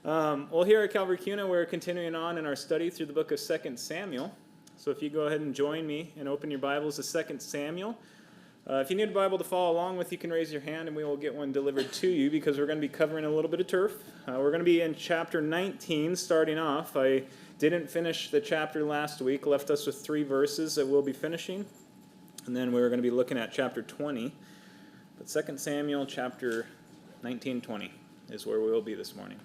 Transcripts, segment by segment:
Well, here at Calvary Kuna, we're continuing on in our study through the book of 2 Samuel. So if you go ahead and join me and open your Bibles to 2 Samuel. If you need a Bible to follow along with, you can raise your hand and we will get one delivered to you because we're going to be covering a little bit of turf. We're going to be in chapter 19 starting off. I didn't finish the chapter last week, left us with 3 verses that we'll be finishing. And then we're going to be looking at chapter 20. But 2 Samuel chapter 19-20 is where we will be this morning.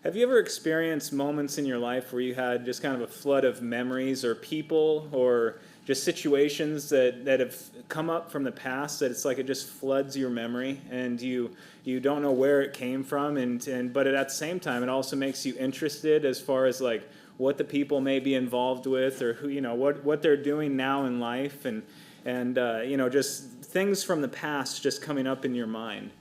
Have you ever experienced moments in your life where you had just kind of a flood of memories or people or just situations that have come up from the past that it's like it just floods your memory and you don't know where it came from but at the same time it also makes you interested as far as like what the people may be involved with or who what they're doing now in life and just things from the past just coming up in your mind.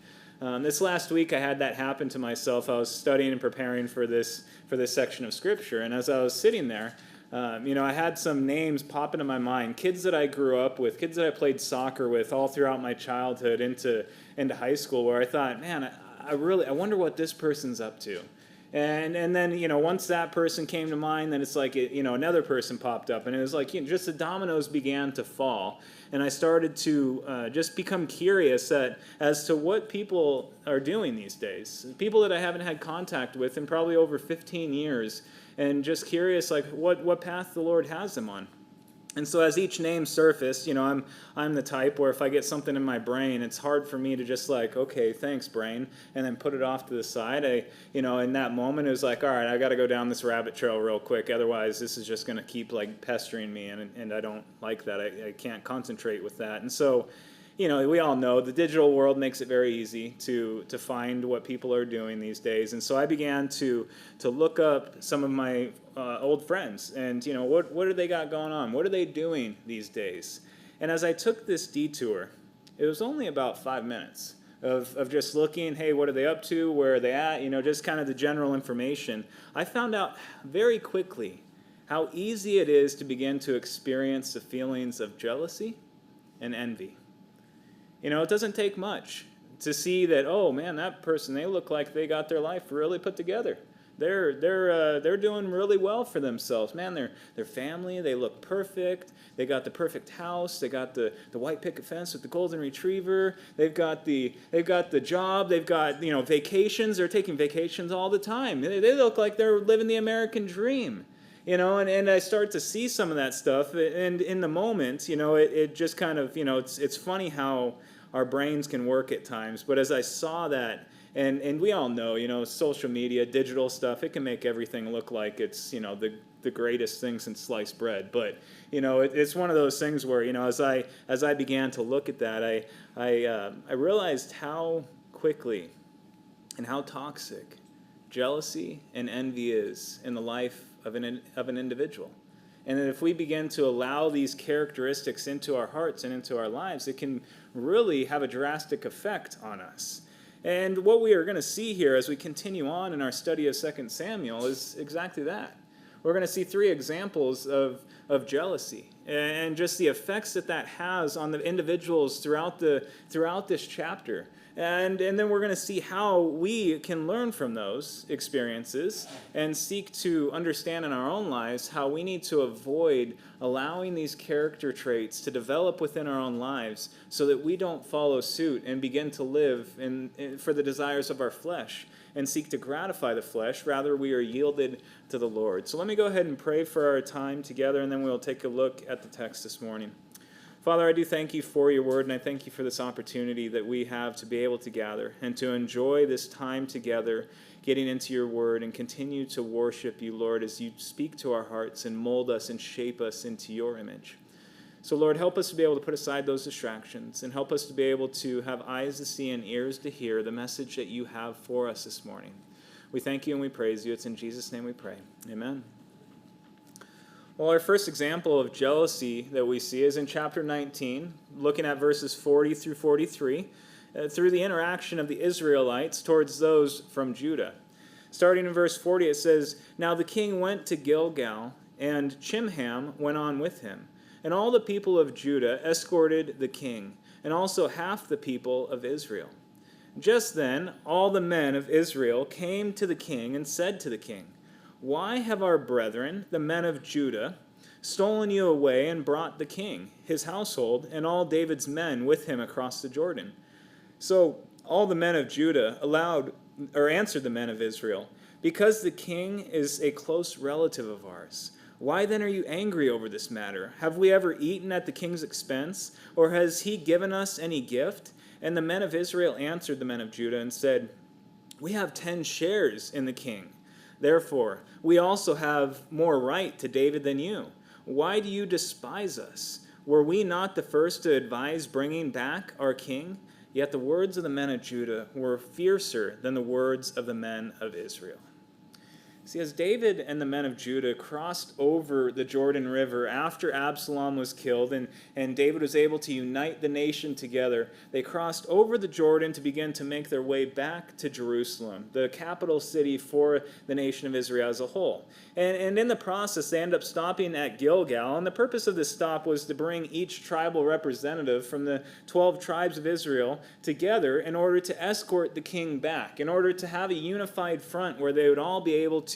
This last week I had that happen to myself. I was studying and preparing for this section of Scripture, and as I was sitting there, I had some names pop into my mind, kids that I grew up with, kids that I played soccer with all throughout my childhood into high school, where I thought, man, I wonder what this person's up to. And then, once that person came to mind, then it's like, another person popped up. And it was like, just the dominoes began to fall. And I started to just become curious as to what people are doing these days. People that I haven't had contact with in probably over 15 years. And just curious, like, what path the Lord has them on. And so as each name surfaced, I'm the type where if I get something in my brain, it's hard for me to just like, okay, thanks, brain, and then put it off to the side. In that moment, it was like, all right, I got to go down this rabbit trail real quick. Otherwise, this is just going to keep like pestering me, and I don't like that. I can't concentrate with that. And so, we all know the digital world makes it very easy to find what people are doing these days. And so I began to look up some of my old friends and, what do they got going on? What are they doing these days? And as I took this detour, it was only about 5 minutes of just looking, hey, what are they up to? Where are they at? Just kind of the general information. I found out very quickly how easy it is to begin to experience the feelings of jealousy and envy. It doesn't take much to see that, oh man, that person, they look like they got their life really put together. They're doing really well for themselves. Man, their family, they look perfect. They got the perfect house. They got the white picket fence with the golden retriever. They've got the job. They've got vacations. They're taking vacations all the time. They look like they're living the American dream. And I start to see some of that stuff, and in the moment, it just kind of, it's funny how our brains can work at times. But as I saw that, and we all know, social media, digital stuff, it can make everything look like it's, the greatest thing since sliced bread. But, it's one of those things where, as I began to look at that, I realized how quickly and how toxic jealousy and envy is in the life of an individual. And that if we begin to allow these characteristics into our hearts and into our lives, it can really have a drastic effect on us. And what we are going to see here as we continue on in our study of 2 Samuel is exactly that. We're going to see 3 examples of jealousy and just the effects that has on the individuals throughout this chapter. And then we're going to see how we can learn from those experiences and seek to understand in our own lives how we need to avoid allowing these character traits to develop within our own lives so that we don't follow suit and begin to live for the desires of our flesh and seek to gratify the flesh. Rather, we are yielded to the Lord. So let me go ahead and pray for our time together, and then we'll take a look at the text this morning. Father, I do thank you for your word, and I thank you for this opportunity that we have to be able to gather and to enjoy this time together, getting into your word and continue to worship you, Lord, as you speak to our hearts and mold us and shape us into your image. So, Lord, help us to be able to put aside those distractions and help us to be able to have eyes to see and ears to hear the message that you have for us this morning. We thank you and we praise you. It's in Jesus' name we pray. Amen. Well, our first example of jealousy that we see is in chapter 19, looking at verses 40 through 43, through the interaction of the Israelites towards those from Judah. Starting in verse 40, it says, "Now the king went to Gilgal, and Chimham went on with him. And all the people of Judah escorted the king, and also half the people of Israel. Just then, all the men of Israel came to the king and said to the king, "Why have our brethren, the men of Judah, stolen you away and brought the king, his household, and all David's men with him across the Jordan?" So all the men of Judah answered the men of Israel, "Because the king is a close relative of ours. Why then are you angry over this matter? Have we ever eaten at the king's expense, or has he given us any gift?" And the men of Israel answered the men of Judah and said, "We have 10 shares in the king. Therefore, we also have more right to David than you. Why do you despise us? Were we not the first to advise bringing back our king?" Yet the words of the men of Judah were fiercer than the words of the men of Israel. See, as David and the men of Judah crossed over the Jordan River after Absalom was killed and David was able to unite the nation together, they crossed over the Jordan to begin to make their way back to Jerusalem, the capital city for the nation of Israel as a whole. And in the process, they end up stopping at Gilgal, and the purpose of this stop was to bring each tribal representative from the 12 tribes of Israel together in order to escort the king back, in order to have a unified front where they would all be able to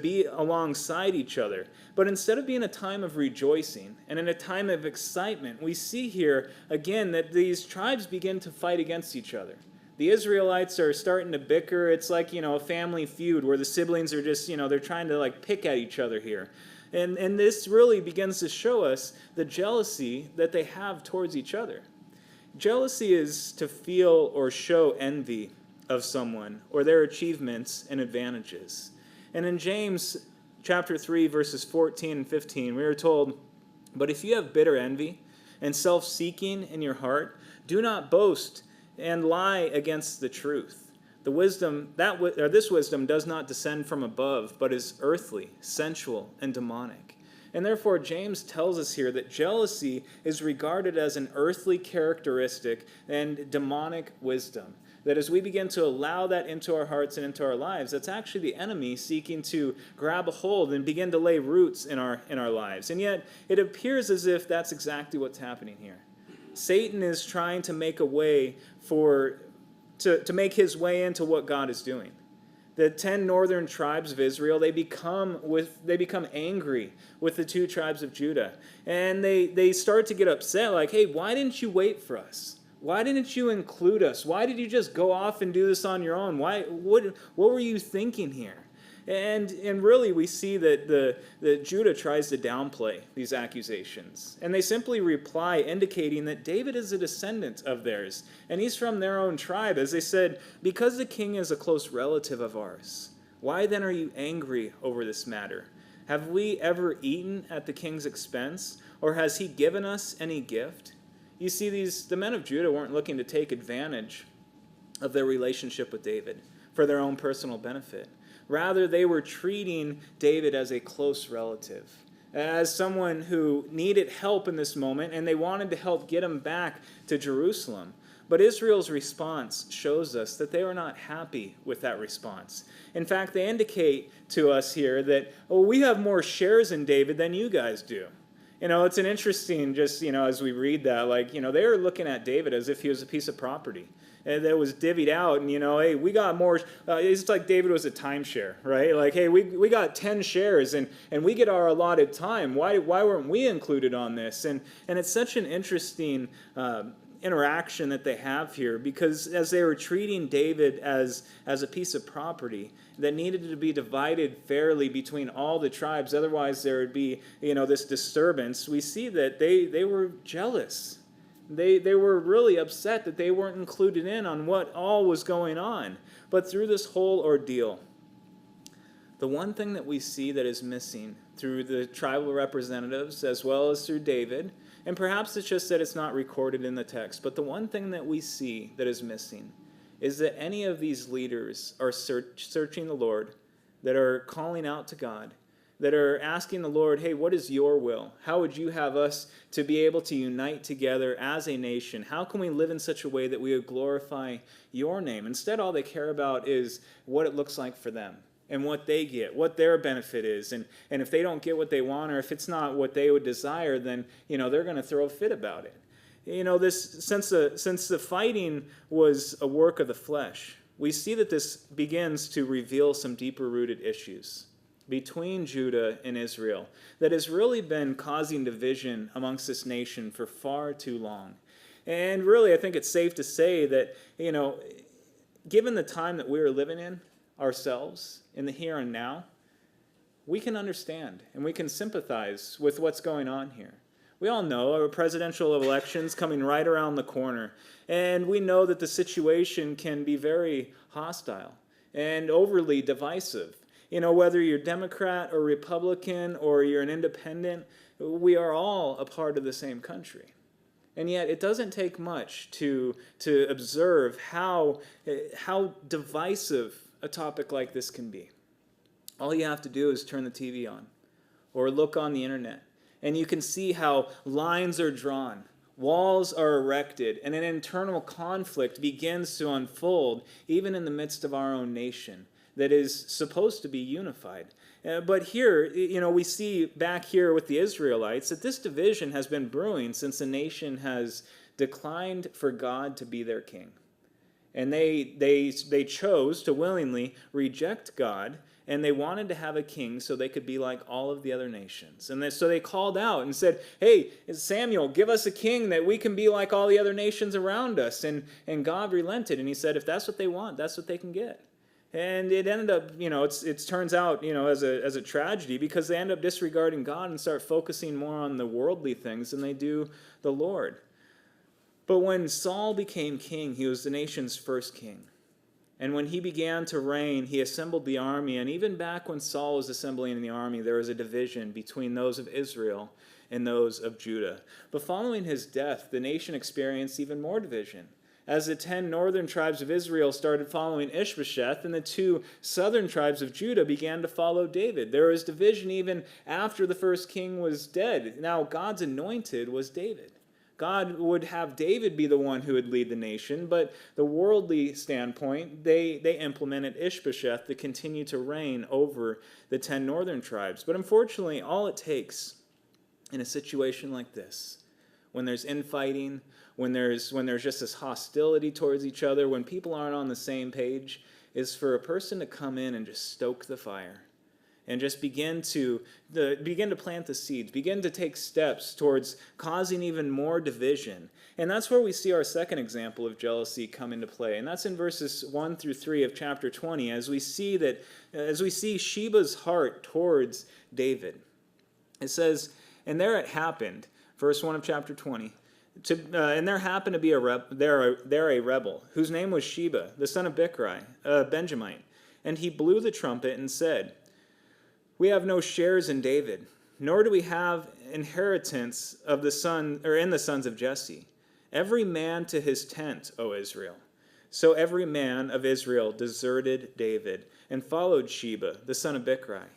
be alongside each other. But instead of being a time of rejoicing and in a time of excitement, we see here again that these tribes begin to fight against each other. The Israelites are starting to bicker. It's like, a family feud where the siblings are just, they're trying to pick at each other here. And this really begins to show us the jealousy that they have towards each other. Jealousy is to feel or show envy of someone or their achievements and advantages. And in James chapter 3, verses 14 and 15, we are told, "But if you have bitter envy and self-seeking in your heart, do not boast and lie against the truth. This wisdom does not descend from above, but is earthly, sensual, and demonic." And therefore, James tells us here that jealousy is regarded as an earthly characteristic and demonic wisdom. That as we begin to allow that into our hearts and into our lives, that's actually the enemy seeking to grab a hold and begin to lay roots in our lives. And yet, it appears as if that's exactly what's happening here. Satan is trying to make a way to make his way into what God is doing. The 10 northern tribes of Israel, they become angry with the 2 tribes of Judah. And they start to get upset, like, "Hey, why didn't you wait for us? Why didn't you include us? Why did you just go off and do this on your own? What were you thinking here?" And really we see that Judah tries to downplay these accusations. And they simply reply indicating that David is a descendant of theirs. And he's from their own tribe. As they said, "Because the king is a close relative of ours, why then are you angry over this matter? Have we ever eaten at the king's expense? Or has he given us any gift?" You see, the men of Judah weren't looking to take advantage of their relationship with David for their own personal benefit. Rather, they were treating David as a close relative, as someone who needed help in this moment, and they wanted to help get him back to Jerusalem. But Israel's response shows us that they were not happy with that response. In fact, they indicate to us here that, we have more shares in David than you guys do. It's an interesting, as we read that, they were looking at David as if he was a piece of property that was divvied out, and hey, we got more. It's like David was a timeshare, right? Like, hey, we got 10 shares, and we get our allotted time. Why weren't we included on this? And it's such an interesting interaction that they have here, because as they were treating David as a piece of property that needed to be divided fairly between all the tribes, otherwise there would be this disturbance, we see that they were jealous. They were really upset that they weren't included in on what all was going on. But through this whole ordeal, the one thing that we see that is missing through the tribal representatives as well as through David, and perhaps it's just that it's not recorded in the text, but the one thing that we see that is missing is that any of these leaders are searching the Lord, that are calling out to God, that are asking the Lord, "Hey, what is your will? How would you have us to be able to unite together as a nation? How can we live in such a way that we would glorify your name?" Instead, all they care about is what it looks like for them and what they get, what their benefit is. And if they don't get what they want, or if it's not what they would desire, then they're going to throw a fit about it. Since the fighting was a work of the flesh, we see that this begins to reveal some deeper rooted issues between Judah and Israel that has really been causing division amongst this nation for far too long. And really, I think it's safe to say that, given the time that we are living in ourselves, in the here and now, we can understand and we can sympathize with what's going on here. We all know our presidential elections coming right around the corner, and we know that the situation can be very hostile and overly divisive. Whether you're Democrat or Republican or you're an independent, we are all a part of the same country. And yet it doesn't take much to observe how divisive a topic like this can be. All you have to do is turn the TV on or look on the internet, and you can see how lines are drawn, walls are erected, and an internal conflict begins to unfold even in the midst of our own nation that is supposed to be unified. But here, we see back here with the Israelites that this division has been brewing since the nation has declined for God to be their king. And they chose to willingly reject God, and they wanted to have a king so they could be like all of the other nations. And so they called out and said, "Hey, Samuel, give us a king that we can be like all the other nations around us." And God relented, and he said, if that's what they want, that's what they can get. And it ended up, it turns out, as a tragedy, because they end up disregarding God and start focusing more on the worldly things than they do the Lord. But when Saul became king, he was the nation's first king. And when he began to reign, he assembled the army. And even back when Saul was assembling the army, there was a division between those of Israel and those of Judah. But following his death, the nation experienced even more division, as the 10 northern tribes of Israel started following Ishbosheth, and the 2 southern tribes of Judah began to follow David. There was division even after the first king was dead. Now, God's anointed was David. God would have David be the one who would lead the nation, but the worldly standpoint, they implemented Ishbosheth to continue to reign over the 10 northern tribes. But unfortunately, all it takes in a situation like this, when there's infighting, when there's just this hostility towards each other, when people aren't on the same page, is for a person to come in and just stoke the fire and just begin to plant the seeds, begin to take steps towards causing even more division. And that's where we see our second example of jealousy come into play. And that's in verses 1 through 3 of chapter 20, as we see Sheba's heart towards David. It says, "And there it happened," verse 1 of chapter 20, and there happened to be a rebel, whose name was Sheba, the son of Bichri, a Benjamite. And he blew the trumpet and said, "We have no shares in David, nor do we have inheritance in the sons of Jesse. Every man to his tent, O Israel." So every man of Israel deserted David and followed Sheba, the son of Bichri.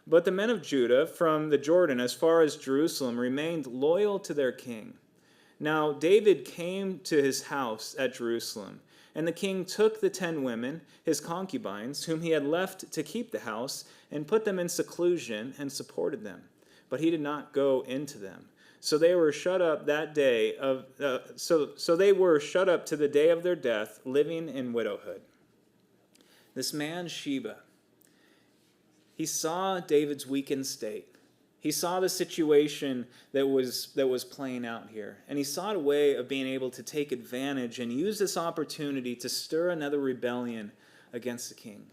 But the men of Judah from the Jordan as far as Jerusalem remained loyal to their king. Now David came to his house at Jerusalem, and the king took the 10 women, his concubines, whom he had left to keep the house, and put them in seclusion and supported them. But he did not go into them. So they were shut up that day so they were shut up to the day of their death, living in widowhood. This man Sheba, he saw David's weakened state. He saw the situation that was playing out here, and he sought a way of being able to take advantage and use this opportunity to stir another rebellion against the king.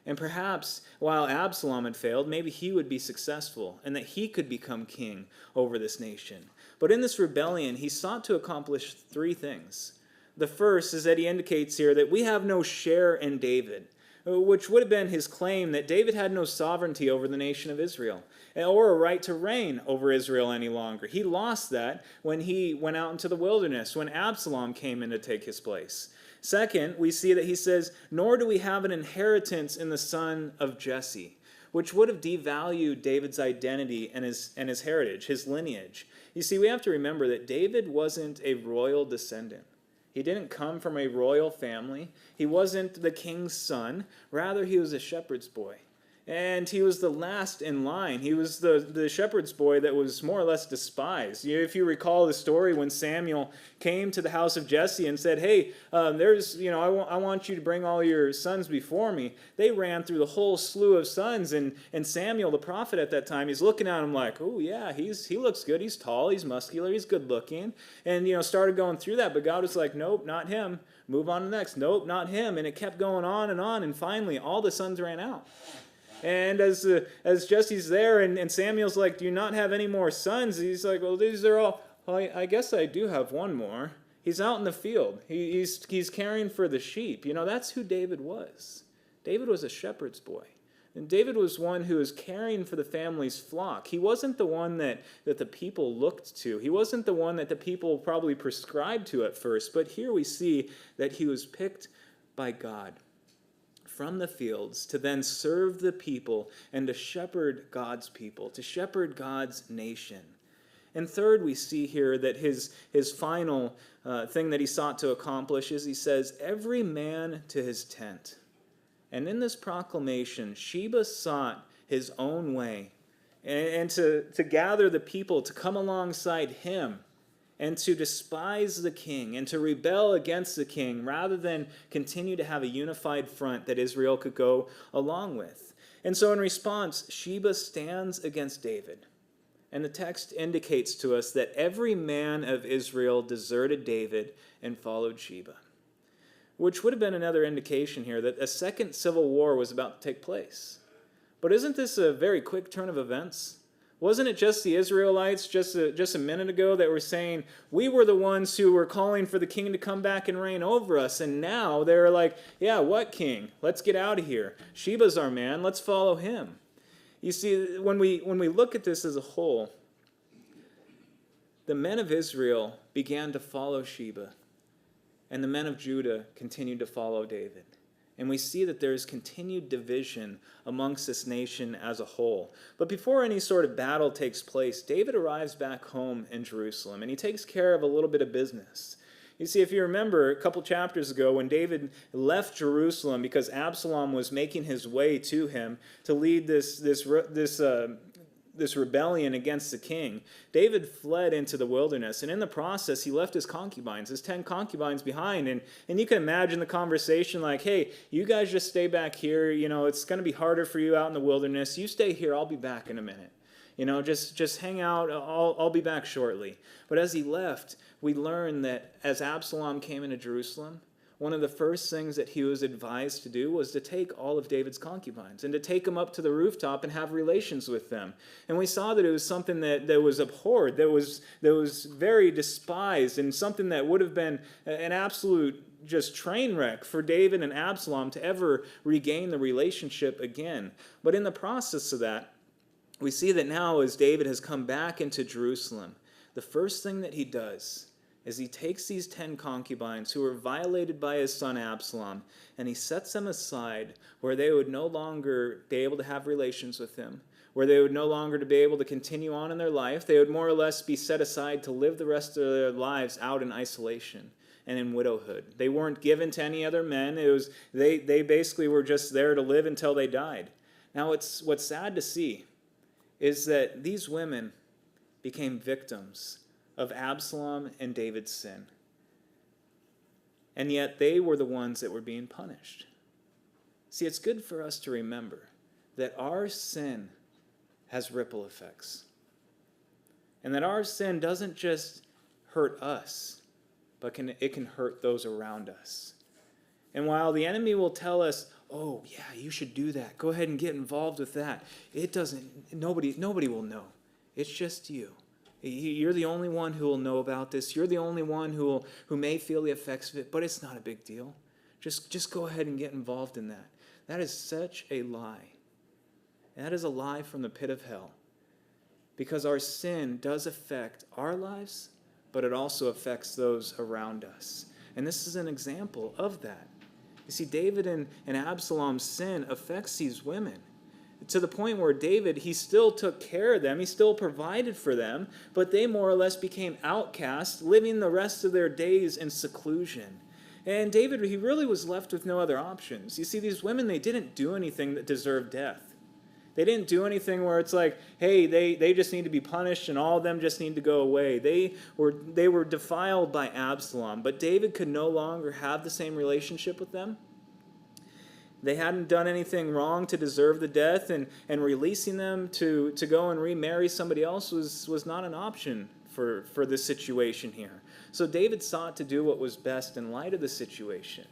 And perhaps while Absalom had failed, maybe he would be successful and that he could become king over this nation. But in this rebellion, he sought to accomplish 3 things. The first is that he indicates here that we have no share in David, which would have been his claim that David had no sovereignty over the nation of Israel or a right to reign over Israel any longer. He lost that when he went out into the wilderness, when Absalom came in to take his place. Second, we see that he says, "Nor do we have an inheritance in the son of Jesse," which would have devalued David's identity and his heritage, his lineage. You see, we have to remember that David wasn't a royal descendant. He didn't come from a royal family. He wasn't the king's son. Rather, he was a shepherd's boy. And he was the last in line. He was the shepherd's boy that was more or less despised. If you recall the story when Samuel came to the house of Jesse and said, hey, I want you to bring all your sons before me. They ran through the whole slew of sons. And Samuel, the prophet at that time, he's looking at him like, oh, yeah, he looks good. He's tall. He's muscular. He's good looking. And, started going through that. But God was like, nope, not him. Move on to the next. Nope, not him. And it kept going on. And finally, all the sons ran out. And as Jesse's there, and Samuel's like, do you not have any more sons? He's like, well, these are all, well, I guess I do have one more. He's out in the field. He's caring for the sheep. That's who David was. David was a shepherd's boy. And David was one who was caring for the family's flock. He wasn't the one that the people looked to. He wasn't the one that the people probably prescribed to at first. But here we see that he was picked by God from the fields to then serve the people and to shepherd God's people, to shepherd God's nation. And third, we see here that his final thing that he sought to accomplish is he says, every man to his tent. And in this proclamation, Sheba sought his own way and to gather the people to come alongside him and to despise the king and to rebel against the king rather than continue to have a unified front that Israel could go along with. And so in response, Sheba stands against David. And the text indicates to us that every man of Israel deserted David and followed Sheba, which would have been another indication here that a second civil war was about to take place. But isn't this a very quick turn of events? Wasn't it just the Israelites just a minute ago that were saying, we were the ones who were calling for the king to come back and reign over us, and now they're like, yeah, what king? Let's get out of here. Sheba's our man. Let's follow him. You see, when we look at this as a whole, the men of Israel began to follow Sheba, and the men of Judah continued to follow David. And we see that there is continued division amongst this nation as a whole. But before any sort of battle takes place, David arrives back home in Jerusalem, and he takes care of a little bit of business. You see, if you remember a couple chapters ago when David left Jerusalem because Absalom was making his way to him to lead this rebellion against the king, David fled into the wilderness, and in the process he left his concubines, his 10 concubines behind, and you can imagine the conversation like, hey, you guys just stay back here, it's going to be harder for you out in the wilderness, you stay here, I'll be back in a minute, just hang out, I'll be back shortly. But as he left, we learn that as Absalom came into Jerusalem, one of the first things that he was advised to do was to take all of David's concubines and to take them up to the rooftop and have relations with them. And we saw that it was something that was abhorred, that was very despised, and something that would have been an absolute just train wreck for David and Absalom to ever regain the relationship again. But in the process of that, we see that now as David has come back into Jerusalem, the first thing that he does is he takes these 10 concubines who were violated by his son Absalom, and he sets them aside where they would no longer be able to have relations with him, where they would no longer be able to continue on in their life. They would more or less be set aside to live the rest of their lives out in isolation and in widowhood. They weren't given to any other men. They basically were just there to live until they died. Now, what's sad to see is that these women became victims of Absalom and David's sin. And yet they were the ones that were being punished. See, it's good for us to remember that our sin has ripple effects. And that our sin doesn't just hurt us, but it can hurt those around us. And while the enemy will tell us, oh, yeah, you should do that. Go ahead and get involved with that. Nobody will know. It's just you. You're the only one who will know about this. You're the only one who may feel the effects of it, but it's not a big deal. Just go ahead and get involved in that. That is such a lie. That is a lie from the pit of hell. Because our sin does affect our lives, but it also affects those around us. And this is an example of that. You see, David and Absalom's sin affects these women, to the point where David, he still took care of them, he still provided for them, but they more or less became outcasts, living the rest of their days in seclusion. And David, he really was left with no other options. You see, these women, they didn't do anything that deserved death. They didn't do anything where it's like, hey, they just need to be punished and all of them just need to go away. They were defiled by Absalom, but David could no longer have the same relationship with them. They hadn't done anything wrong to deserve the death, and releasing them to go and remarry somebody else was not an option for this situation here. So David sought to do what was best in light of the situation.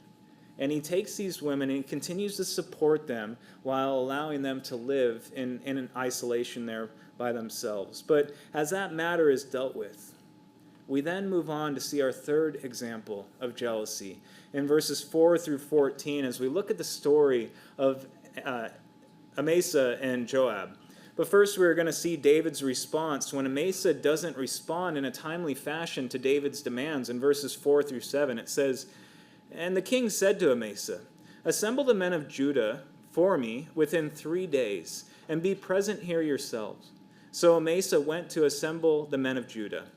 And he takes these women and he continues to support them while allowing them to live in an isolation there by themselves. But as that matter is dealt with, we then move on to see our third example of jealousy in verses 4 through 14 as we look at the story of Amasa and Joab. But first we're going to see David's response when Amasa doesn't respond in a timely fashion to David's demands. In verses 4 through 7 it says, "And the king said to Amasa, 'Assemble the men of Judah for me within 3 days, and be present here yourselves.' So Amasa went to assemble the men of Judah.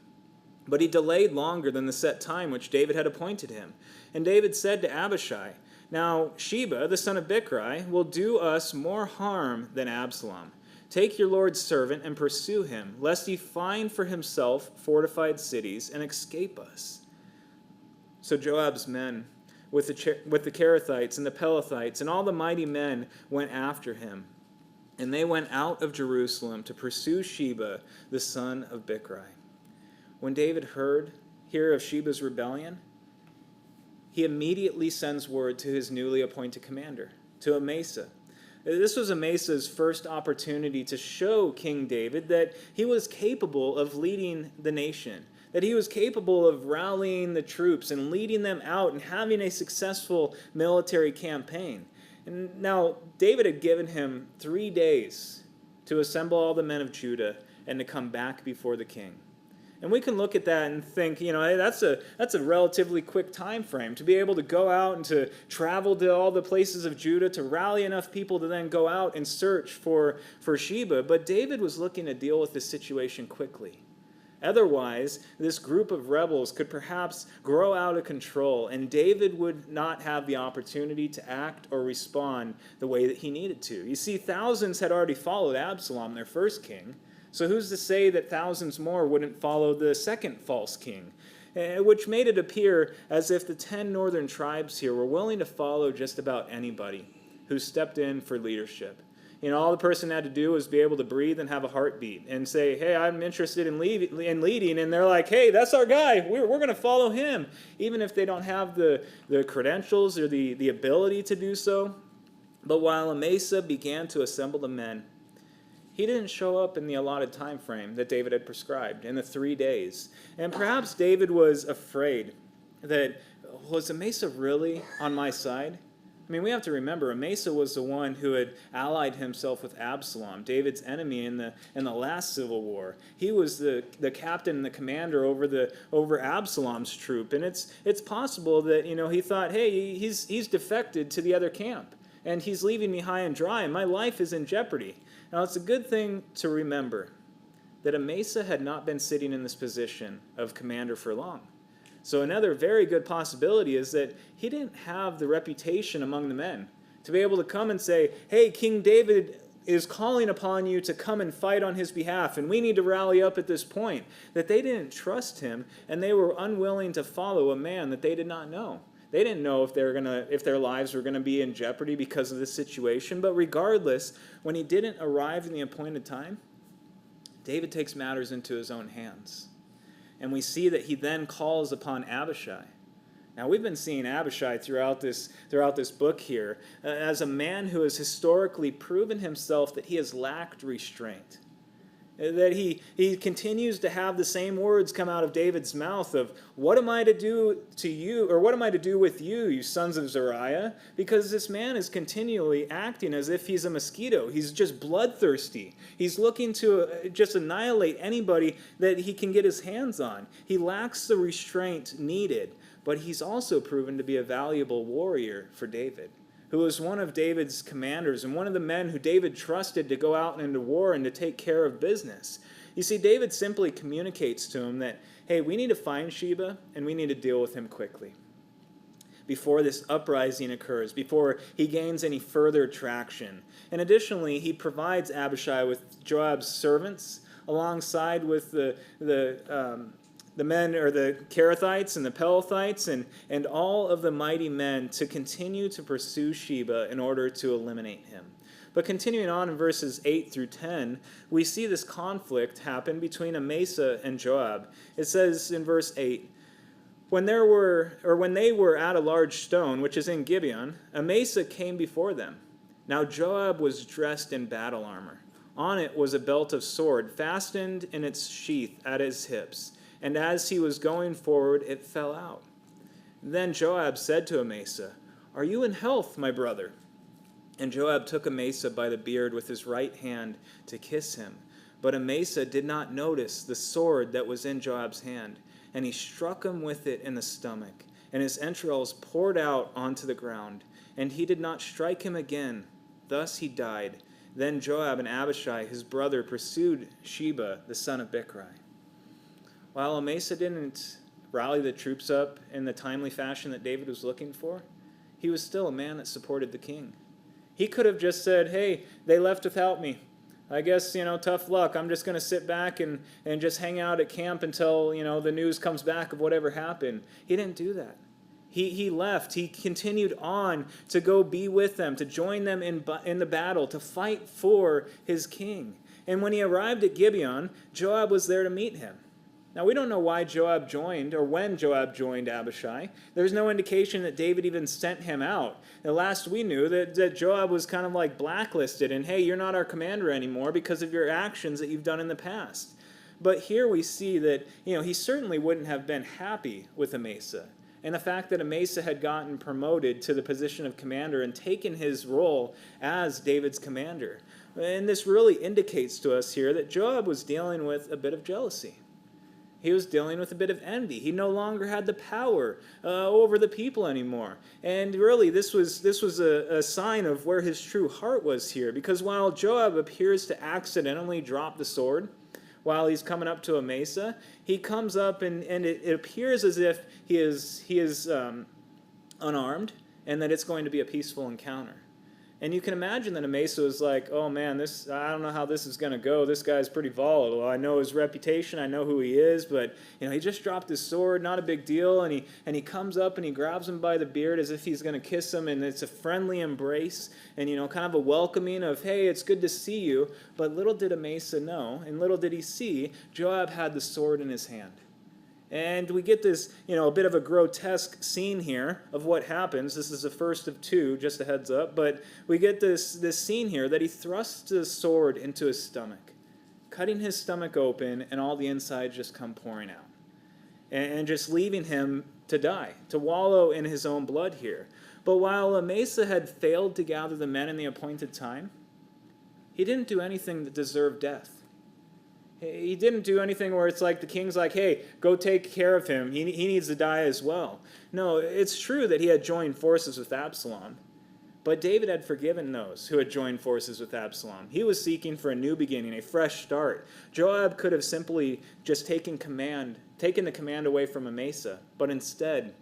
But he delayed longer than the set time which David had appointed him. And David said to Abishai, 'Now Sheba, the son of Bichri, will do us more harm than Absalom. Take your Lord's servant and pursue him, lest he find for himself fortified cities and escape us.' So Joab's men, with the Kerethites and the Pelethites and all the mighty men, went after him. And they went out of Jerusalem to pursue Sheba, the son of Bichri. When David hear of Sheba's rebellion, he immediately sends word to his newly appointed commander, to Amasa. This was Amasa's first opportunity to show King David that he was capable of leading the nation, that he was capable of rallying the troops and leading them out and having a successful military campaign. And now, David had given him 3 days to assemble all the men of Judah and to come back before the king. And we can look at that and think, hey, that's a relatively quick time frame to be able to go out and to travel to all the places of Judah, to rally enough people to then go out and search for Sheba. But David was looking to deal with this situation quickly. Otherwise, this group of rebels could perhaps grow out of control, and David would not have the opportunity to act or respond the way that he needed to. You see, thousands had already followed Absalom, their first king. So who's to say that thousands more wouldn't follow the second false king? Which made it appear as if the 10 northern tribes here were willing to follow just about anybody who stepped in for leadership. All the person had to do was be able to breathe and have a heartbeat and say, hey, I'm interested in leading. And they're like, hey, that's our guy. We're going to follow him. Even if they don't have the credentials or the ability to do so. But while Amasa began to assemble the men, he didn't show up in the allotted time frame that David had prescribed, in the 3 days. And perhaps David was afraid that, was Amasa really on my side? I mean, we have to remember, Amasa was the one who had allied himself with Absalom, David's enemy in the last civil war. He was the captain and the commander over Absalom's troop. And it's possible that, he thought, hey, he's defected to the other camp, and he's leaving me high and dry, and my life is in jeopardy. Now, it's a good thing to remember that Amasa had not been sitting in this position of commander for long. So another very good possibility is that he didn't have the reputation among the men to be able to come and say, hey, King David is calling upon you to come and fight on his behalf, and we need to rally up at this point. That they didn't trust him, and they were unwilling to follow a man that they did not know. They didn't know if their lives were going to be in jeopardy because of this situation. But regardless, when he didn't arrive in the appointed time, David takes matters into his own hands. And we see that he then calls upon Abishai. Now, we've been seeing Abishai throughout this book here as a man who has historically proven himself that he has lacked restraint. That he continues to have the same words come out of David's mouth of, what am I to do to you, or what am I to do with you, you sons of Zeruiah? Because this man is continually acting as if he's a mosquito. He's just bloodthirsty. He's looking to just annihilate anybody that he can get his hands on. He lacks the restraint needed, but he's also proven to be a valuable warrior for David, who was one of David's commanders and one of the men who David trusted to go out into war and to take care of business. You see, David simply communicates to him that, hey, we need to find Sheba and we need to deal with him quickly. before this uprising occurs, before he gains any further traction. And additionally, he provides Abishai with Joab's servants alongside with the men, or the Kerethites and the Pelethites, and all of the mighty men to continue to pursue Sheba in order to eliminate him. But continuing on in verses 8 through 10, we see this conflict happen between Amasa and Joab. It says in verse 8, when they were at a large stone, which is in Gibeon, Amasa came before them. Now Joab was dressed in battle armor. On it was a belt of sword, fastened in its sheath at his hips. And as he was going forward, it fell out. Then Joab said to Amasa, "Are you in health, my brother?" And Joab took Amasa by the beard with his right hand to kiss him. But Amasa did not notice the sword that was in Joab's hand, and he struck him with it in the stomach, and his entrails poured out onto the ground. And he did not strike him again. Thus he died. Then Joab and Abishai, his brother, pursued Sheba, the son of Bichri. While Amasa didn't rally the troops up in the timely fashion that David was looking for, he was still a man that supported the king. He could have just said, "Hey, they left without me. I guess, tough luck. I'm just going to sit back and just hang out at camp until, the news comes back of whatever happened." He didn't do that. He left. He continued on to go be with them, to join them in the battle, to fight for his king. And when he arrived at Gibeon, Joab was there to meet him. Now, we don't know why Joab joined, or when Joab joined Abishai. There's no indication that David even sent him out. The last we knew that Joab was kind of like blacklisted, and hey, you're not our commander anymore because of your actions that you've done in the past. But here we see that, he certainly wouldn't have been happy with Amasa. And the fact that Amasa had gotten promoted to the position of commander and taken his role as David's commander. And this really indicates to us here that Joab was dealing with a bit of jealousy. He was dealing with a bit of envy. He no longer had the power over the people anymore. And really, this was a sign of where his true heart was here. Because while Joab appears to accidentally drop the sword while he's coming up to Amasa, he comes up and it appears as if he is unarmed and that it's going to be a peaceful encounter. And you can imagine that Amasa was like, "Oh man, I don't know how this is going to go. This guy's pretty volatile. I know his reputation. I know who he is, but he just dropped his sword. Not a big deal." And he comes up and he grabs him by the beard as if he's going to kiss him, and it's a friendly embrace and kind of a welcoming of, "Hey, it's good to see you." But little did Amasa know, and little did he see, Joab had the sword in his hand. And we get this, a bit of a grotesque scene here of what happens. This is the first of two, just a heads up. But we get this scene here that he thrusts the sword into his stomach, cutting his stomach open, and all the insides just come pouring out. And just leaving him to die, to wallow in his own blood here. But while Amasa had failed to gather the men in the appointed time, he didn't do anything that deserved death. He didn't do anything where it's like the king's like, "Hey, go take care of him. He needs to die as well." No, it's true that he had joined forces with Absalom. But David had forgiven those who had joined forces with Absalom. He was seeking for a new beginning, a fresh start. Joab could have simply just taken the command away from Amasa. But instead,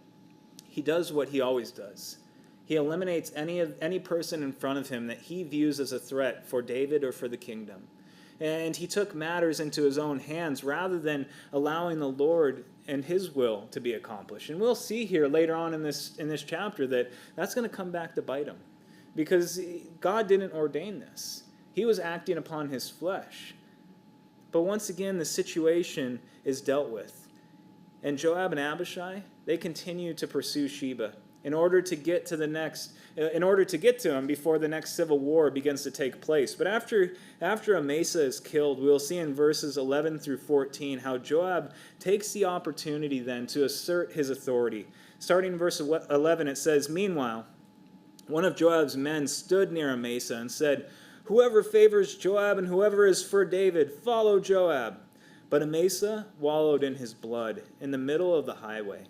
he does what he always does. He eliminates any person in front of him that he views as a threat for David or for the kingdom. And he took matters into his own hands rather than allowing the Lord and his will to be accomplished. And we'll see here later on in this chapter that that's going to come back to bite him, because God didn't ordain this. He was acting upon his flesh. But once again, the situation is dealt with. And Joab and Abishai, they continue to pursue Sheba in order to get to him before the next civil war begins to take place. But after Amasa is killed, we'll see in verses 11 through 14 how Joab takes the opportunity then to assert his authority. Starting in verse 11, it says, "Meanwhile, one of Joab's men stood near Amasa and said, 'Whoever favors Joab and whoever is for David, follow Joab.' But Amasa wallowed in his blood in the middle of the highway.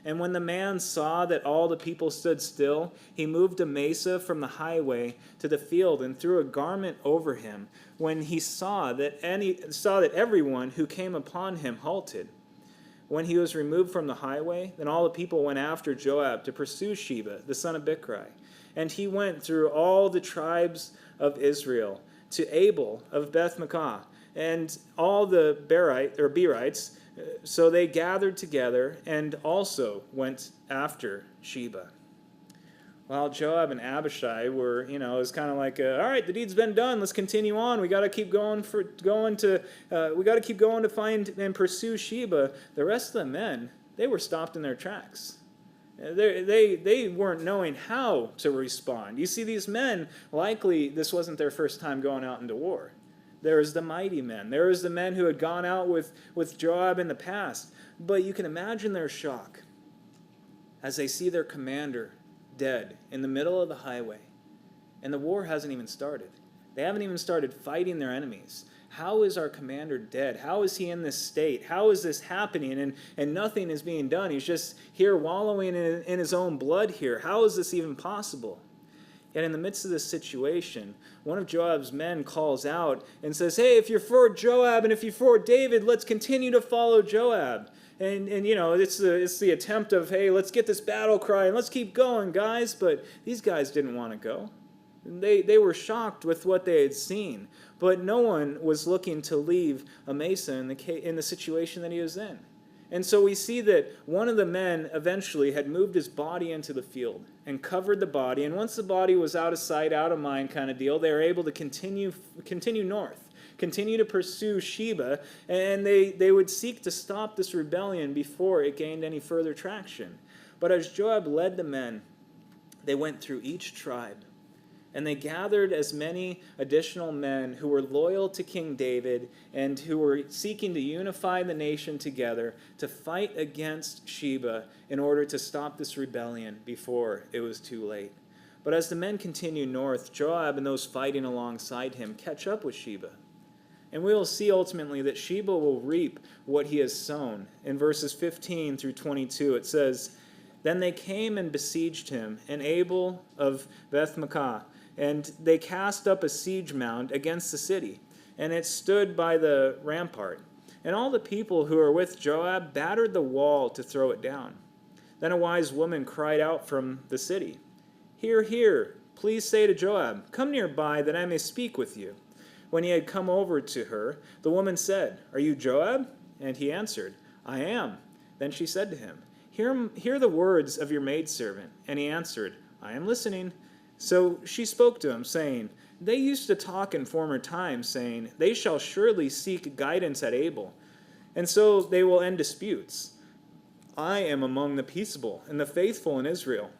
And when the man saw that all the people stood still, he moved Amasa from the highway to the field and threw a garment over him, when he saw that everyone who came upon him halted. When he was removed from the highway, then all the people went after Joab to pursue Sheba, the son of Bichri. And he went through all the tribes of Israel to Abel of Beth-makkah and all the Berites. So they gathered together and also went after Sheba. Well, Joab and Abishai were, it was kind of like, all right, the deed's been done. Let's continue on. We got to keep going to find and pursue Sheba. The rest of the men, they were stopped in their tracks. They weren't knowing how to respond. You see, these men, likely this wasn't their first time going out into war. There was the mighty men. There was the men who had gone out with Joab in the past. But you can imagine their shock as they see their commander dead in the middle of the highway. And the war hasn't even started. They haven't even started fighting their enemies. How is our commander dead? How is he in this state? How is this happening? And nothing is being done. He's just here wallowing in his own blood here. How is this even possible? Yet in the midst of this situation, one of Joab's men calls out and says, hey, if you're for Joab and if you're for David, let's continue to follow Joab. And it's the attempt of, hey, let's get this battle cry and let's keep going, guys. But these guys didn't want to go. They were shocked with what they had seen. But no one was looking to leave Amasa in the situation that he was in. And so we see that one of the men eventually had moved his body into the field and covered the body. And once the body was out of sight, out of mind kind of deal, they were able to continue north, continue to pursue Sheba, and they would seek to stop this rebellion before it gained any further traction. But as Joab led the men, they went through each tribe. And they gathered as many additional men who were loyal to King David and who were seeking to unify the nation together to fight against Sheba in order to stop this rebellion before it was too late. But as the men continue north, Joab and those fighting alongside him catch up with Sheba. And we will see ultimately that Sheba will reap what he has sown. In verses 15 through 22, it says, Then they came and besieged him, and Abel of Beth-makkah, and they cast up a siege mound against the city, and it stood by the rampart. And all the people who were with Joab battered the wall to throw it down. Then a wise woman cried out from the city, Hear, hear, please say to Joab, Come nearby that I may speak with you. When he had come over to her, the woman said, Are you Joab? And he answered, I am. Then she said to him, Hear the words of your maidservant. And he answered, I am listening. So she spoke to him, saying, They used to talk in former times, saying, They shall surely seek guidance at Abel, and so they will end disputes. I am among the peaceable and the faithful in Israel.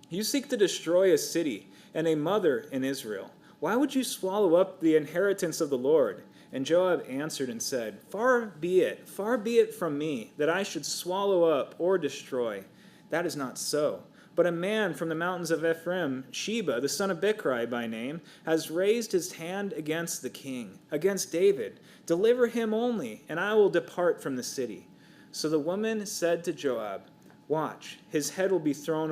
You seek to destroy a city and a mother in Israel. Why would you swallow up the inheritance of the Lord? And Joab answered and said, far be it from me, that I should swallow up or destroy. That is not so. But a man from the mountains of Ephraim, Sheba, the son of Bichri by name, has raised his hand against the king, against David. Deliver him only, and I will depart from the city. So the woman said to Joab, Watch, his head will be thrown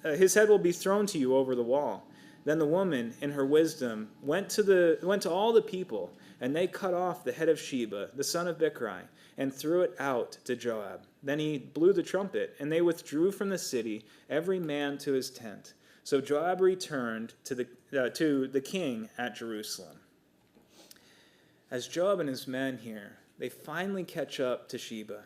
to you over the wall. Then the woman, in her wisdom, went to all the people, and they cut off the head of Sheba, the son of Bichri, and threw it out to Joab. Then he blew the trumpet, and they withdrew from the city, every man to his tent. So Joab returned to the king at Jerusalem. As Joab and his men here, they finally catch up to Sheba.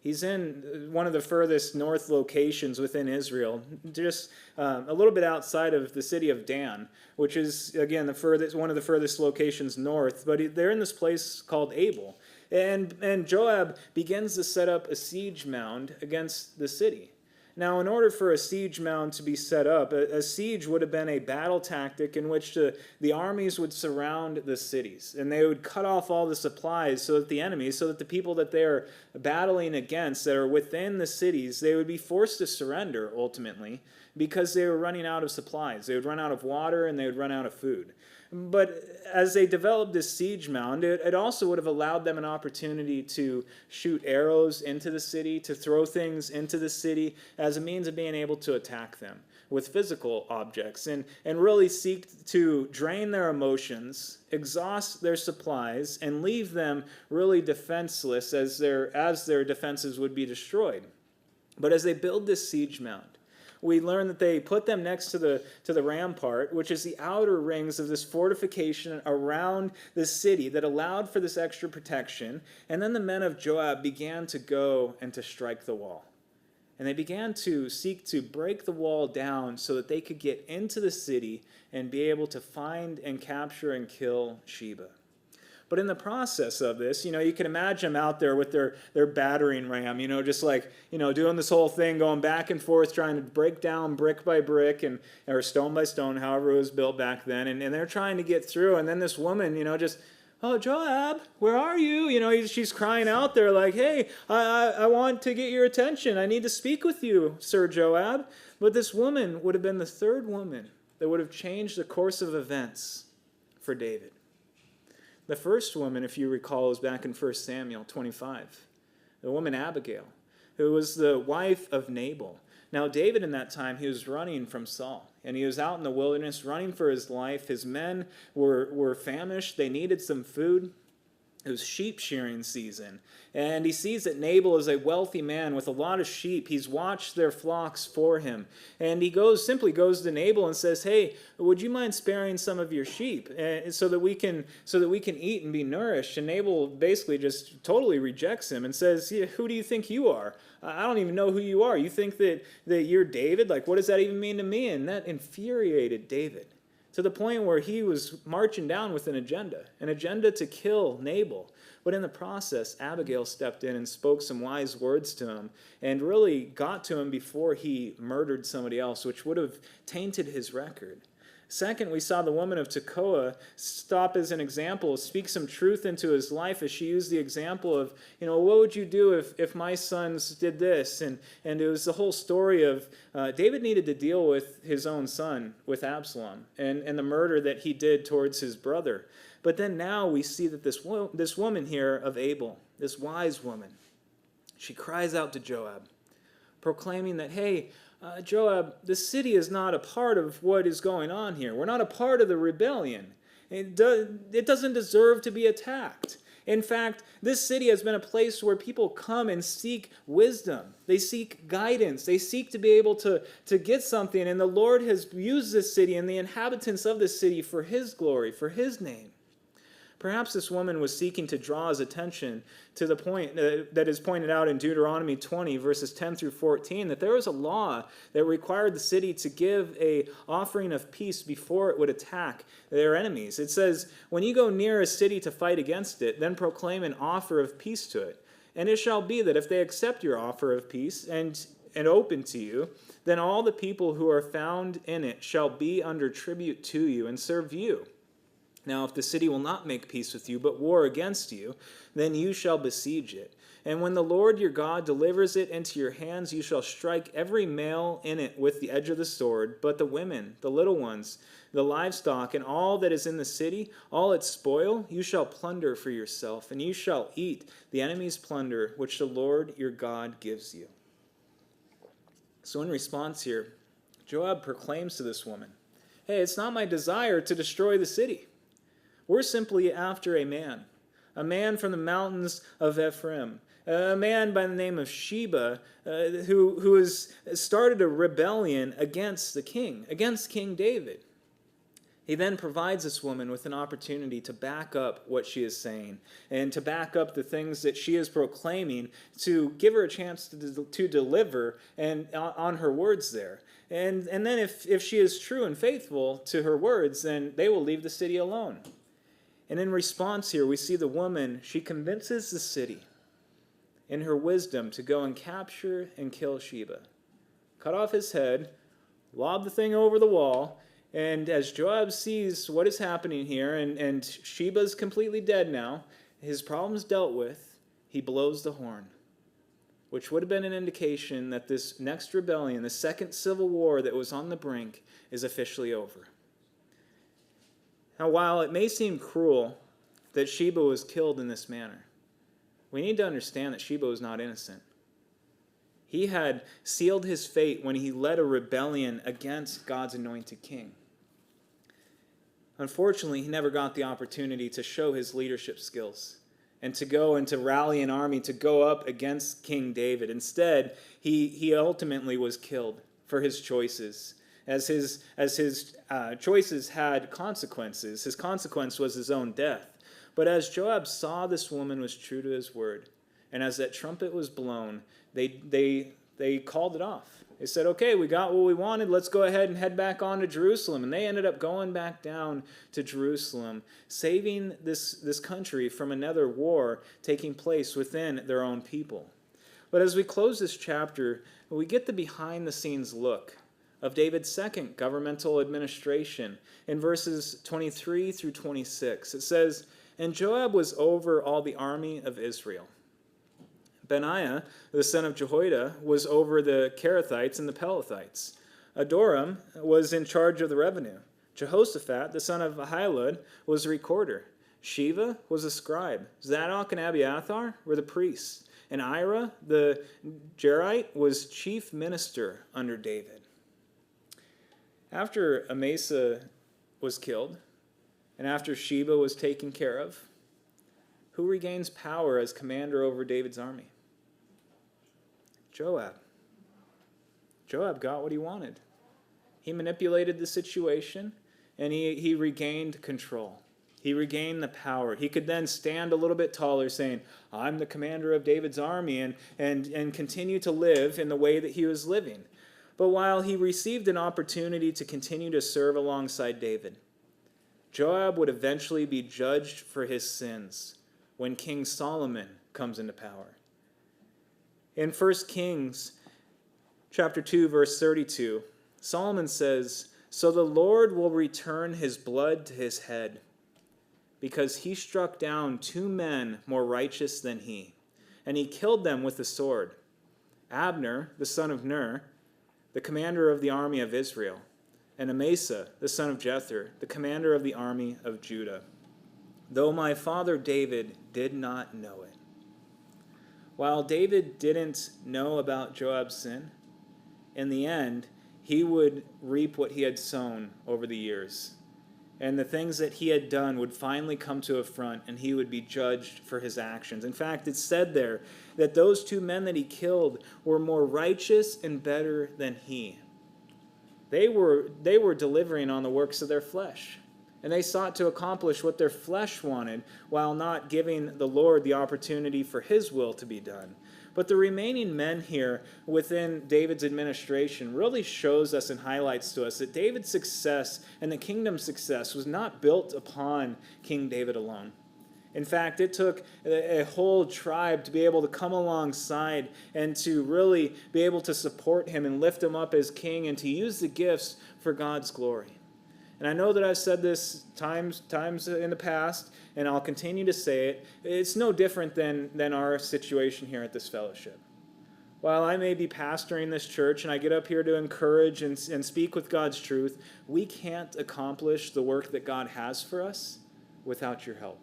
He's in one of the furthest north locations within Israel, just a little bit outside of the city of Dan, which is, again, one of the furthest locations north. But they're in this place called Abel. And Joab begins to set up a siege mound against the city. Now, in order for a siege mound to be set up, a siege would have been a battle tactic in which the armies would surround the cities, and they would cut off all the supplies so that the people that they are battling against that are within the cities, they would be forced to surrender ultimately because they were running out of supplies. They would run out of water and they would run out of food. But as they developed this siege mound, it also would have allowed them an opportunity to shoot arrows into the city, to throw things into the city as a means of being able to attack them. with physical objects and really seek to drain their emotions, exhaust their supplies, and leave them really defenseless as their defenses would be destroyed. But as they build this siege mound, we learn that they put them next to the rampart, which is the outer rings of this fortification around the city that allowed for this extra protection. And then the men of Joab began to go and to strike the wall. And they began to seek to break the wall down so that they could get into the city and be able to find and capture and kill Sheba. But in the process of this, you can imagine them out there with their battering ram, just like, doing this whole thing, going back and forth, trying to break down brick by brick or stone by stone, however it was built back then. And they're trying to get through. And then this woman, just, "Oh, Joab, where are you?" She's crying out there like, "Hey, I want to get your attention. I need to speak with you, Sir Joab." But this woman would have been the third woman that would have changed the course of events for David. The first woman, if you recall, is back in 1 Samuel 25. The woman Abigail, who was the wife of Nabal. Now, David in that time, he was running from Saul. And he was out in the wilderness running for his life. His men were famished. They needed some food. It was sheep shearing season. And he sees that Nabal is a wealthy man with a lot of sheep. He's watched their flocks for him. And he simply goes to Nabal and says, "Hey, would you mind sparing some of your sheep so that we can eat and be nourished?" And Nabal basically just totally rejects him and says, "Yeah, who do you think you are? I don't even know who you are. You think that you're David? Like, what does that even mean to me?" And that infuriated David, to the point where he was marching down with an agenda to kill Nabal. But in the process, Abigail stepped in and spoke some wise words to him and really got to him before he murdered somebody else, which would have tainted his record. Second, we saw the woman of Tekoa stop as an example, speak some truth into his life as she used the example of, what would you do if my sons did this? And it was the whole story of David needed to deal with his own son, with Absalom, and the murder that he did towards his brother. But then now we see that this woman here of Abel, this wise woman, she cries out to Joab, proclaiming that, "Hey, Joab, the city is not a part of what is going on here. We're not a part of the rebellion. It doesn't deserve to be attacked. In fact, this city has been a place where people come and seek wisdom. They seek guidance. They seek to be able to get something. And the Lord has used this city and the inhabitants of this city for his glory, for his name." Perhaps this woman was seeking to draw his attention to the point that is pointed out in Deuteronomy 20, verses 10 through 14, that there was a law that required the city to give an offering of peace before it would attack their enemies. It says, "When you go near a city to fight against it, then proclaim an offer of peace to it. And it shall be that if they accept your offer of peace and open to you, then all the people who are found in it shall be under tribute to you and serve you. Now, if the city will not make peace with you, but war against you, then you shall besiege it. And when the Lord your God delivers it into your hands, you shall strike every male in it with the edge of the sword, but the women, the little ones, the livestock, and all that is in the city, all its spoil, you shall plunder for yourself, and you shall eat the enemy's plunder, which the Lord your God gives you." So in response here, Joab proclaims to this woman, "Hey, it's not my desire to destroy the city. We're simply after a man from the mountains of Ephraim, a man by the name of Sheba, who has started a rebellion against the king, against King David." He then provides this woman with an opportunity to back up what she is saying and to back up the things that she is proclaiming, to give her a chance to deliver and on her words there. And then if she is true and faithful to her words, then they will leave the city alone. And in response here, we see the woman, she convinces the city in her wisdom to go and capture and kill Sheba. Cut off his head, lob the thing over the wall, and as Joab sees what is happening here, and Sheba's completely dead now, his problem's dealt with, he blows the horn, which would have been an indication that this next rebellion, the second civil war that was on the brink, is officially over. Now, while it may seem cruel that Sheba was killed in this manner, we need to understand that Sheba was not innocent. He had sealed his fate when he led a rebellion against God's anointed king. Unfortunately, he never got the opportunity to show his leadership skills and to go and to rally an army to go up against King David. Instead, he ultimately was killed for his choices, as his choices had consequences. His consequence was his own death. But as Joab saw this woman was true to his word, and as that trumpet was blown, they called it off. They said, okay, we got what we wanted. Let's go ahead and head back on to Jerusalem. And they ended up going back down to Jerusalem, saving this country from another war taking place within their own people. But as we close this chapter, we get the behind-the-scenes look of David's second governmental administration in verses 23 through 26. It says, "And Joab was over all the army of Israel. Benaiah, the son of Jehoiada, was over the Kerethites and the Pelethites. Adoram was in charge of the revenue. Jehoshaphat, the son of Ahilud, was a recorder. Sheva was a scribe. Zadok and Abiathar were the priests. And Ira, the Jerite, was chief minister under David." After Amasa was killed, and after Sheba was taken care of, who regains power as commander over David's army? Joab. Joab got what he wanted. He manipulated the situation, and he regained control. He regained the power. He could then stand a little bit taller saying, I'm the commander of David's army, and continue to live in the way that he was living. But while he received an opportunity to continue to serve alongside David, Joab would eventually be judged for his sins when King Solomon comes into power. In 1 Kings chapter 2, verse 32, Solomon says, "So the Lord will return his blood to his head, because he struck down 2 men more righteous than he, and he killed them with the sword, Abner, the son of Ner, the commander of the army of Israel, and Amasa, the son of Jether, the commander of the army of Judah, though my father David did not know it." While David didn't know about Joab's sin, in the end, he would reap what he had sown over the years. And the things that he had done would finally come to a front, and he would be judged for his actions. In fact, it's said there that those 2 men that he killed were more righteous and better than he. They were delivering on the works of their flesh. And they sought to accomplish what their flesh wanted while not giving the Lord the opportunity for his will to be done. But the remaining men here within David's administration really shows us and highlights to us that David's success and the kingdom's success was not built upon King David alone. In fact, it took a whole tribe to be able to come alongside and to really be able to support him and lift him up as king and to use the gifts for God's glory. And I know that I've said this times in the past, and I'll continue to say it. It's no different than our situation here at this fellowship. While I may be pastoring this church and I get up here to encourage and speak with God's truth, we can't accomplish the work that God has for us without your help.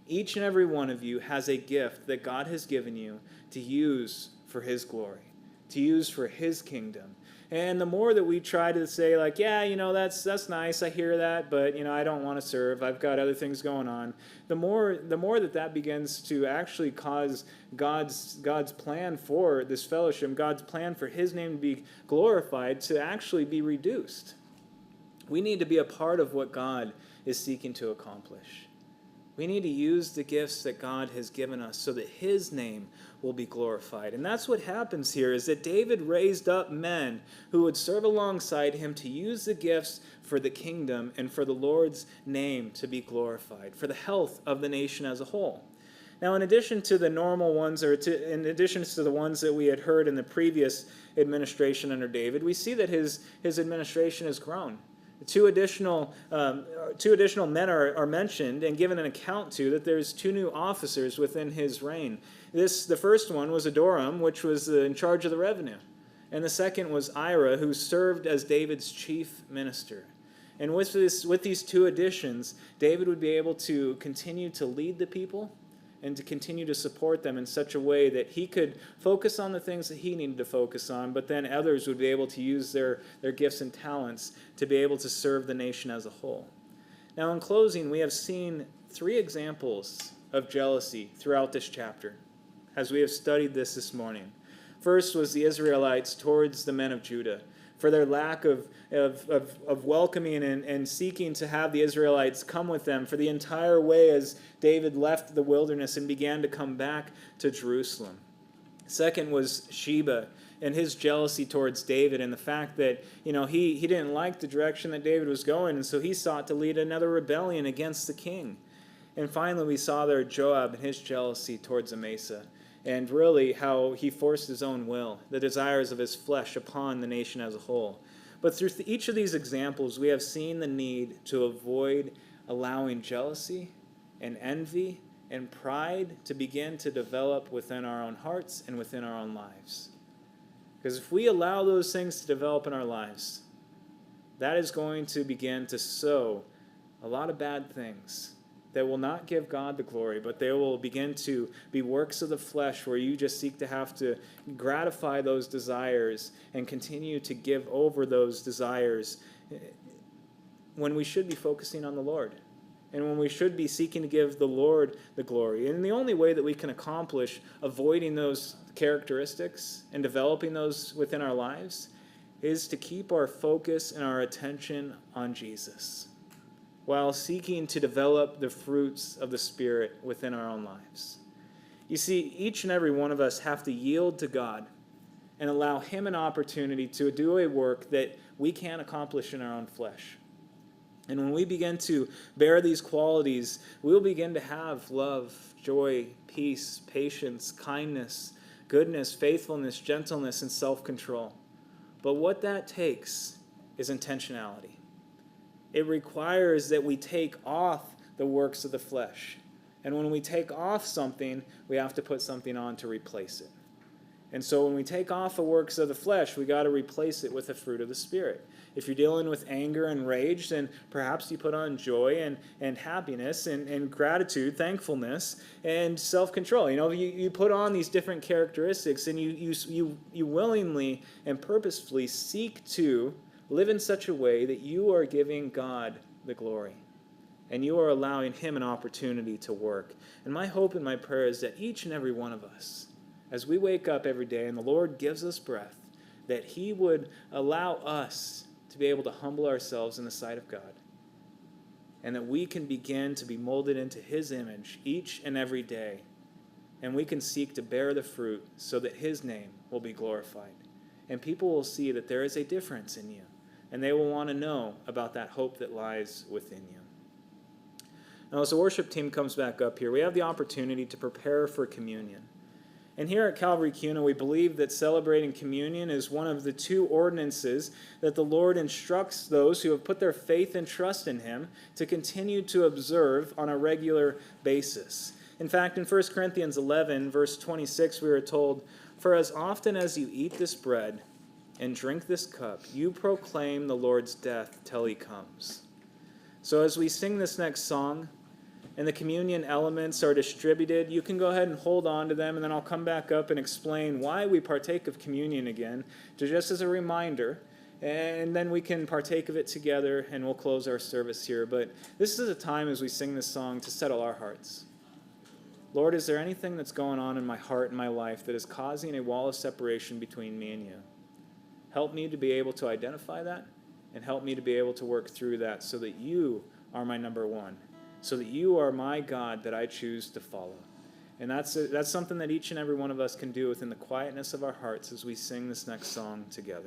Each and every one of you has a gift that God has given you to use for his glory, to use for his kingdom. And the more that we try to say, like, yeah, that's nice, I hear that, but, I don't want to serve, I've got other things going on, the more that begins to actually cause God's plan for this fellowship, God's plan for his name to be glorified, to actually be reduced. We need to be a part of what God is seeking to accomplish. We need to use the gifts that God has given us so that his name will be glorified. And that's what happens here, is that David raised up men who would serve alongside him to use the gifts for the kingdom and for the Lord's name to be glorified, for the health of the nation as a whole. Now, in addition to the normal ones, in addition to the ones that we had heard in the previous administration under David, we see that his administration has grown. Two additional men are mentioned and given an account to, that there's 2 new officers within his reign. The first one was Adoram, which was in charge of the revenue. And the second was Ira, who served as David's chief minister. And with these 2 additions, David would be able to continue to lead the people and to continue to support them in such a way that he could focus on the things that he needed to focus on, but then others would be able to use their gifts and talents to be able to serve the nation as a whole. Now, in closing, we have seen 3 examples of jealousy throughout this chapter as we have studied this morning. First was the Israelites towards the men of Judah, for their lack of welcoming and seeking to have the Israelites come with them for the entire way as David left the wilderness and began to come back to Jerusalem. Second was Sheba and his jealousy towards David and the fact that, he didn't like the direction that David was going, and so he sought to lead another rebellion against the king. And finally, we saw there Joab and his jealousy towards Amasa, and really how he forced his own will, the desires of his flesh, upon the nation as a whole. But through each of these examples, we have seen the need to avoid allowing jealousy and envy and pride to begin to develop within our own hearts and within our own lives. Because if we allow those things to develop in our lives, that is going to begin to sow a lot of bad things that will not give God the glory, but they will begin to be works of the flesh where you just seek to have to gratify those desires and continue to give over those desires when we should be focusing on the Lord and when we should be seeking to give the Lord the glory. And the only way that we can accomplish avoiding those characteristics and developing those within our lives is to keep our focus and our attention on Jesus, while seeking to develop the fruits of the Spirit within our own lives. You see, each and every one of us have to yield to God and allow Him an opportunity to do a work that we can't accomplish in our own flesh. And when we begin to bear these qualities, we'll begin to have love, joy, peace, patience, kindness, goodness, faithfulness, gentleness, and self-control. But what that takes is intentionality. It requires that we take off the works of the flesh. And when we take off something, we have to put something on to replace it. And so when we take off the works of the flesh, we got to replace it with the fruit of the Spirit. If you're dealing with anger and rage, then perhaps you put on joy and happiness and gratitude, thankfulness, and self-control. You put on these different characteristics, and you willingly and purposefully seek to live in such a way that you are giving God the glory and you are allowing Him an opportunity to work. And my hope and my prayer is that each and every one of us, as we wake up every day and the Lord gives us breath, that He would allow us to be able to humble ourselves in the sight of God, and that we can begin to be molded into His image each and every day, and we can seek to bear the fruit so that His name will be glorified. And people will see that there is a difference in you, and they will want to know about that hope that lies within you. Now, as the worship team comes back up here, we have the opportunity to prepare for communion. And here at Calvary Kuna, we believe that celebrating communion is one of the 2 ordinances that the Lord instructs those who have put their faith and trust in Him to continue to observe on a regular basis. In fact, in 1 Corinthians 11, verse 26, we are told, "For as often as you eat this bread and drink this cup, you proclaim the Lord's death till He comes." So as we sing this next song and the communion elements are distributed, you can go ahead and hold on to them, and then I'll come back up and explain why we partake of communion again, just as a reminder, and then we can partake of it together and we'll close our service here. But this is a time as we sing this song to settle our hearts. Lord, is there anything that's going on in my heart and my life that is causing a wall of separation between me and you? Help me to be able to identify that, and help me to be able to work through that so that you are my number one, so that you are my God that I choose to follow. And that's something that each and every one of us can do within the quietness of our hearts as we sing this next song together.